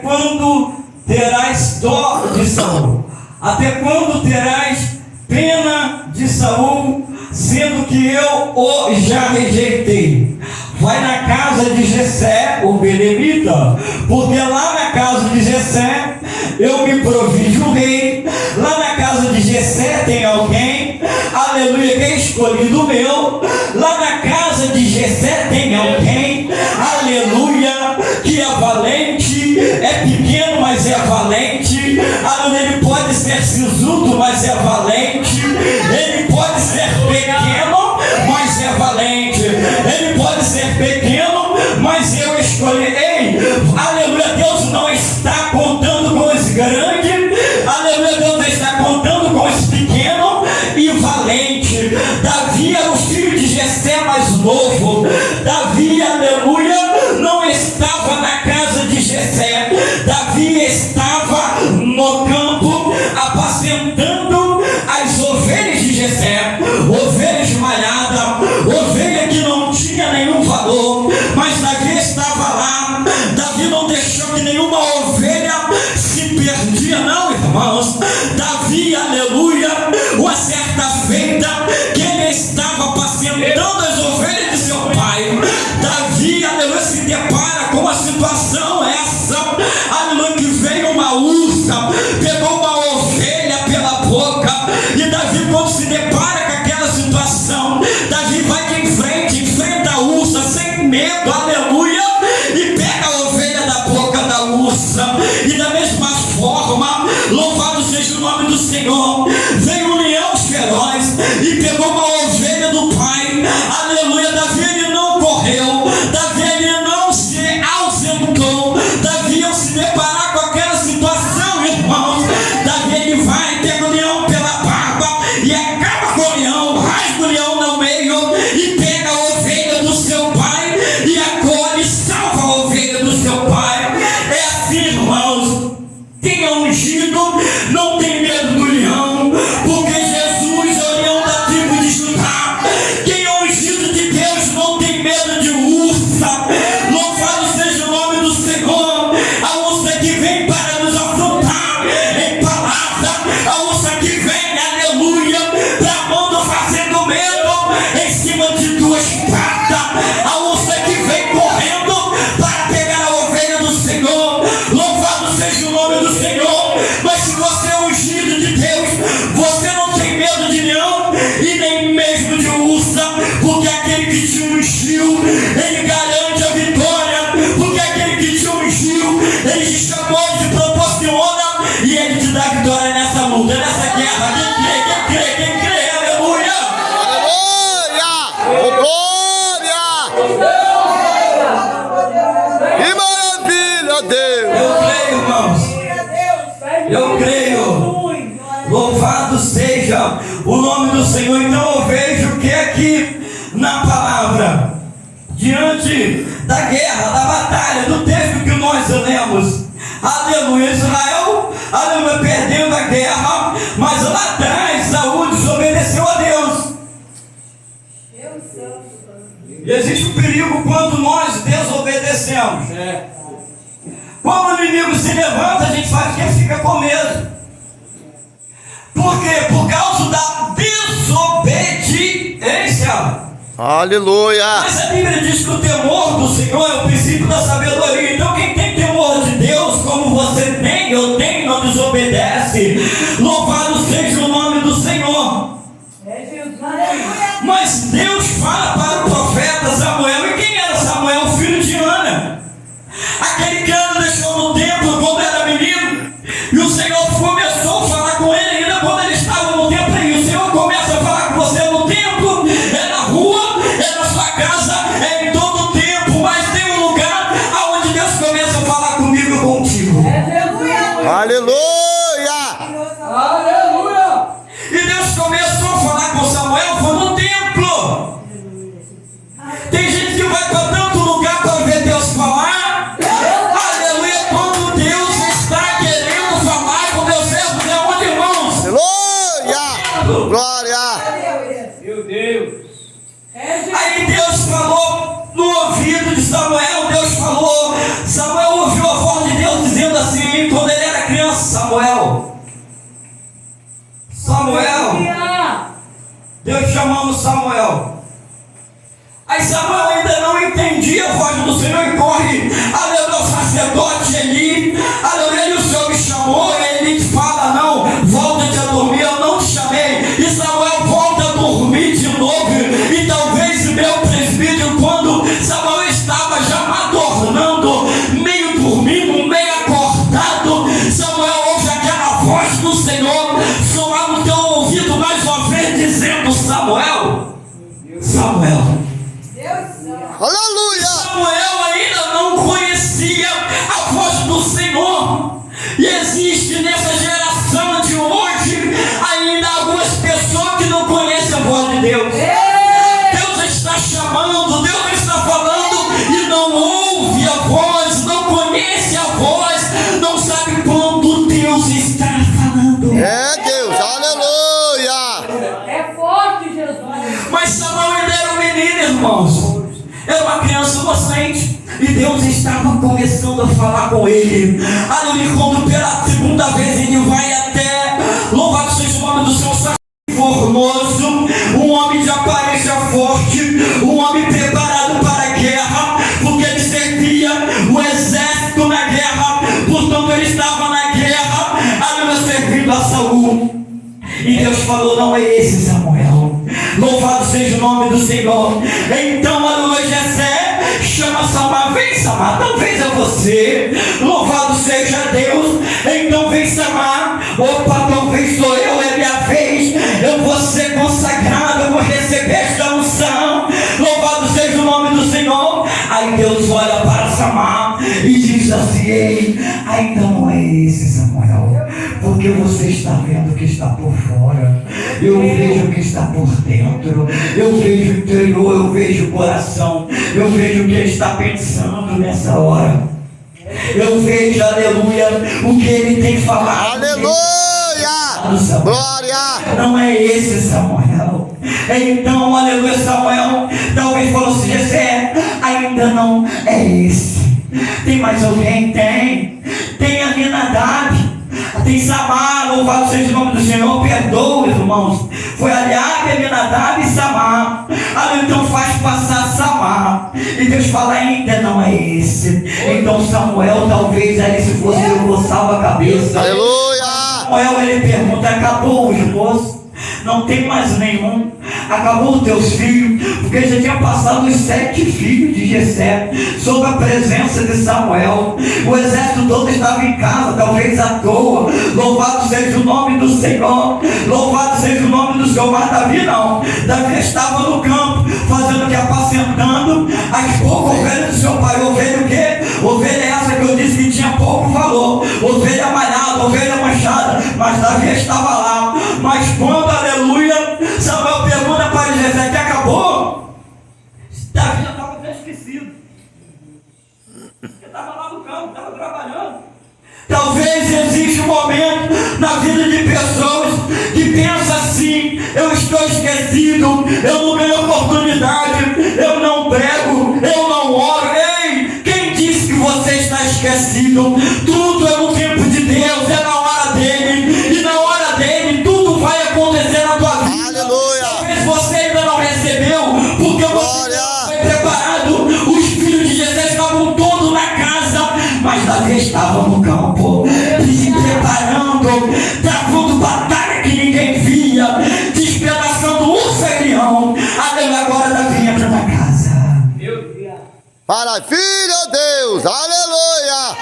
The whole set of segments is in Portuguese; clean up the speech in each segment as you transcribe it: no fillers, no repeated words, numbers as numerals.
Quando terás dó de Saul? Até quando terás pena de Saul, sendo que eu o já rejeitei? Vai na casa de Jessé, o belemita, porque lá na casa de Jessé eu me provi de um rei. Lá na casa de Jessé tem alguém, aleluia, que é escolhido meu. Lá na casa de Jessé tem alguém, aleluia, que é valente, é pequeno, mas é valente. Aleluia, ele pode ser sisudo, mas é valente. Ele pode ser pequeno, mas é valente. Ele pode ser pequeno, mas eu escolhi. Ei, aleluia, Deus não está contando com os grandes. Aleluia, Deus está contando com os pequenos e valente. Davi era o filho de Jessé mais novo. Davi, aleluia, não estava na casa de Jessé. Davi estava no campo apacentando as ovelhas de Jessé, ovelhas malhadas, ovelha que não tinha nenhum valor, mas Davi estava lá. Davi não deixou que nenhuma ovelha se perdia, não, irmãos. Davi, aleluia, uma certa feita que ele estava apacentando as ovelhas de seu pai. Davi, aleluia, se depara com uma situação essa, aleluia, que veio uma ursa, pegou uma ovelha pela boca. E Davi, quando se depara com aquela situação, Davi vai de frente, enfrenta a ursa sem medo, aleluia, e pega a ovelha da boca da ursa. E da mesma forma, louvado seja o nome do Senhor, veio um leão feroz e pegou uma ovelha do pai, aleluia. Davi, ele não correu, Davi, ele não se ausentou. Davi, ao se deparar com aquela situação, irmãos, Davi, ele vai, pega o leão pela barba e acaba com o leão, rasga o leão no meio e pega a ovelha do seu pai e acolhe e salva a ovelha do seu pai. É assim, irmãos, quem é ungido não tem medo do leão, porque Jesus é o leão da tribo de Judá. Quem é ungido de Deus não tem medo de ursa. Louvado seja o nome do Senhor. A ursa que vem para nos afrontar em palavra, a ursa que vem, aleluia, bramando, fazendo medo em cima de duas patas, a ursa que vem correndo para pegar a ovelha do Senhor. Louvado seja o nome do Senhor. Mas se você é ungido de Deus, você não tem medo de leão e nem mesmo de ursa, porque aquele que te ungiu, ele garante a vitória, porque aquele que te ungiu, ele te chamou, te proporciona e ele te dá vitória nessa luta, nessa guerra. Quem crê, aleluia! Aleluia! Glória! Que maravilha, Deus! Eu creio, irmãos. Eu creio. Louvado seja o nome do Senhor. Então eu vejo que aqui na palavra, diante da guerra, da batalha, do texto que nós lemos, aleluia, Israel, aleluia, perdendo a guerra, mas lá atrás Saul desobedeceu a Deus. E existe um perigo quando nós desobedecemos. Quando o inimigo se levanta, a gente faz o que? Fica com medo. Por quê? Por causa da desobediência. Aleluia! Mas a Bíblia diz que o temor do Senhor é o princípio da sabedoria. Então quem tem temor de Deus, como você tem, eu tenho, não desobedece. Louvado seja o nome do Senhor. Mas Deus fala para o profeta Samuel. E quem era Samuel? Filho de Ana. Aquele que Ana deixou no templo quando era menino. E o Senhor começou a falar com ele ainda quando ele estava no templo. E o Senhor começa a falar com você no templo, é na rua, é na sua casa, é em todo o tempo. Mas tem um lugar onde Deus começa a falar comigo e contigo. Aleluia! E Deus começou a falar com Samuel, foi no templo. Tem gente que vai para tanto lugar para ver Deus falar. Aleluia, quando Deus está querendo falar com Deus servo, é onde, irmãos? Aleluia! Glória! Meu Deus! Aí Deus falou no ouvido de Samuel, Deus falou, Samuel ouviu a voz de Deus dizendo Samuel. Aí Samuel ainda não entendia a voz do Senhor e corre, aleluia, o sacerdote Eli, aleluia, o Senhor me chamou, e Eli fala, não, volta-te a dormir, eu não te chamei, e Samuel volta a dormir de novo, e talvez meu presbítero, quando Samuel estava já adornando, meio dormindo, meio acordado, Samuel ouve aquela voz do Senhor, soar no teu ouvido mais uma vez, dizendo, Samuel, Aleluia. Samuel ainda não conhecia a voz do Senhor. E existe nessa geração de hoje ainda algumas pessoas que não conhecem a voz de Deus. Deus está chamando, Deus está falando e não ouve a voz, não conhece a voz, não sabe quando Deus está falando. É Deus, aleluia. É forte, Jesus. Mas Samuel ainda era um menino, irmãos. Era uma criança inocente. E Deus estava começando a falar com ele. Aleluia, quando pela segunda vez ele vai até, louvado seja o nome do Senhor, formoso, um homem de aparência forte, um homem preparado para a guerra, porque ele servia o exército na guerra, portanto ele estava na guerra, aleluia, servindo a Saul. E Deus falou, não é esse Samuel. Louvado seja o nome do Senhor. Então, aleluia, Jessé chama Samar, vem Samar, talvez é você. Louvado seja Deus. Então vem Samar. Opa, talvez sou eu, é minha vez. Eu vou ser consagrado, eu vou receber esta unção. Louvado seja o nome do Senhor. Aí Deus olha para Samar e diz assim, ei, então não é esse Samuel, porque você está vendo que está por fora, eu vejo que está por dentro, eu vejo o interior, eu vejo o coração, eu vejo o que ele está pensando nessa hora, eu vejo, aleluia, o que ele tem falado. Aleluia. Glória. Não é esse Samuel. Então, aleluia, Samuel talvez falou assim, Jessé, ainda não é esse. Tem mais alguém? Tem Aminadab, tem Samar, louvado seja o nome do Senhor, perdoa, irmãos. Foi Eliabe, Aminadab e Samar. Então faz passar Samar. E Deus fala, ainda não é esse. Então Samuel, talvez aí se fosse eu coçava a cabeça. Aleluia. Samuel, ele pergunta, acabou o esposo? Não tem mais nenhum? Acabou os teus filhos? Porque já tinha passado os 7 filhos de Jessé sob a presença de Samuel. O exército todo estava em casa, talvez à toa. Louvado seja o nome do Senhor. Louvado seja o nome do Senhor. Mas Davi não. Davi estava no campo, fazendo o que? Apacentando as poucas ovelhas do seu pai. Ovelha o quê? Ovelha essa que eu disse que tinha pouco valor. Ovelha malhada, ovelha manchada. Mas Davi estava lá. Mas quando, aleluia, Samuel pergunta para Jessé que acabou, Davi já estava até esquecido. Ele estava lá no campo, estava trabalhando. Talvez exista um momento na vida de pessoas que pensam assim, eu estou esquecido, eu não ganho oportunidade, eu não prego, eu não oro. Ei, quem disse que você está esquecido? Tudo é no tempo de Deus, é na hora dele, e na hora dele tudo vai acontecer na tua vida. Aleluia. Talvez você ainda não recebeu, porque você não foi preparado. Os filhos de Jessé estavam todos na casa, mas Davi estava no campo, se preparando, travando batalha que ninguém via, despedaçando urso e leão. Agora Davi entra na casa. Para filho Deus, aleluia.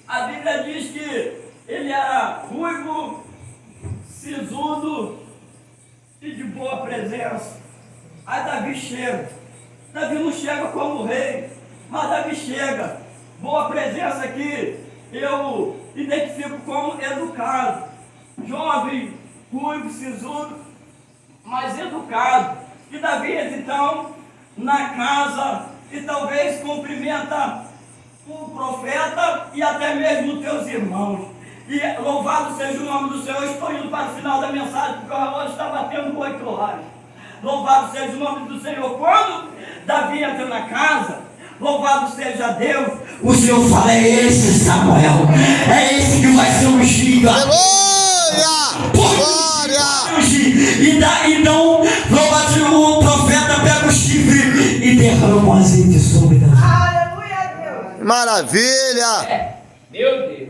A Bíblia diz que ele era ruivo, sisudo e de boa presença. Aí Davi chega. Davi não chega como rei, mas Davi chega. Boa presença aqui, eu identifico como educado. Jovem, ruivo, sisudo, mas educado. E Davi, então, na casa, e talvez cumprimenta o profeta e até mesmo os teus irmãos. E louvado seja o nome do Senhor. Eu estou indo para o final da mensagem, porque o relógio está batendo 8 horas. Louvado seja o nome do Senhor. Quando Davi entra na casa, louvado seja Deus, o Senhor fala, é esse Samuel, é esse que vai ser ungido. Aleluia. Glória. E então, louvado hoje o profeta pega o chifre e derrama o azeite sobre a gente. Maravilha. Meu Deus.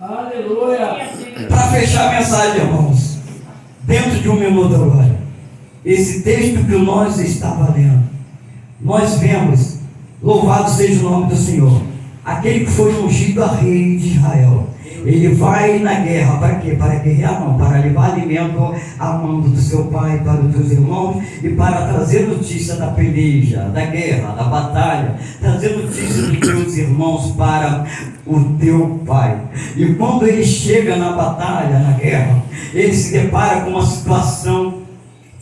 Aleluia. Para fechar a mensagem, irmãos, dentro de um minuto agora, esse texto que nós estávamos lendo, nós vemos, louvado seja o nome do Senhor, aquele que foi ungido a rei de Israel. Ele vai na guerra, para quê? Para guerrear não, para levar alimento a mando do seu pai, para os teus irmãos, e para trazer notícia da peleja, da guerra, da batalha, trazer notícia dos teus irmãos para o teu pai. E quando ele chega na batalha, na guerra, ele se depara com uma situação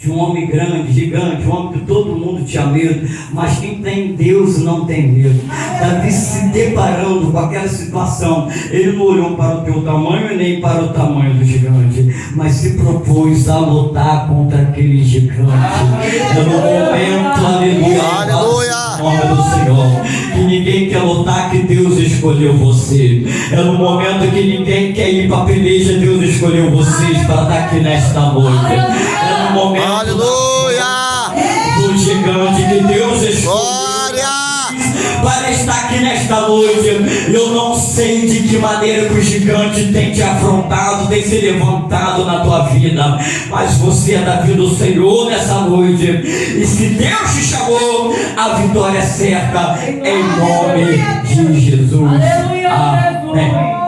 de um homem grande, gigante, um homem que todo mundo tinha medo, mas quem tem Deus não tem medo. Davi se deparando com aquela situação, ele não olhou para o teu tamanho nem para o tamanho do gigante, mas se propôs a lutar contra aquele gigante. É no momento, aleluia, Aleluia. em nome do Senhor, que ninguém quer lutar, que Deus escolheu você. É no momento que ninguém quer ir para a peleja, Deus escolheu vocês para estar aqui nesta noite. É no momento, Aleluia. do gigante que Deus escolheu Glória. para estar aqui nesta noite. Eu não sei de que maneira que o gigante tem te afrontado, tem se levantado na tua vida, mas você é da vida do Senhor nessa noite, e se Deus te chamou, a vitória é certa, em nome de Jesus. Amém.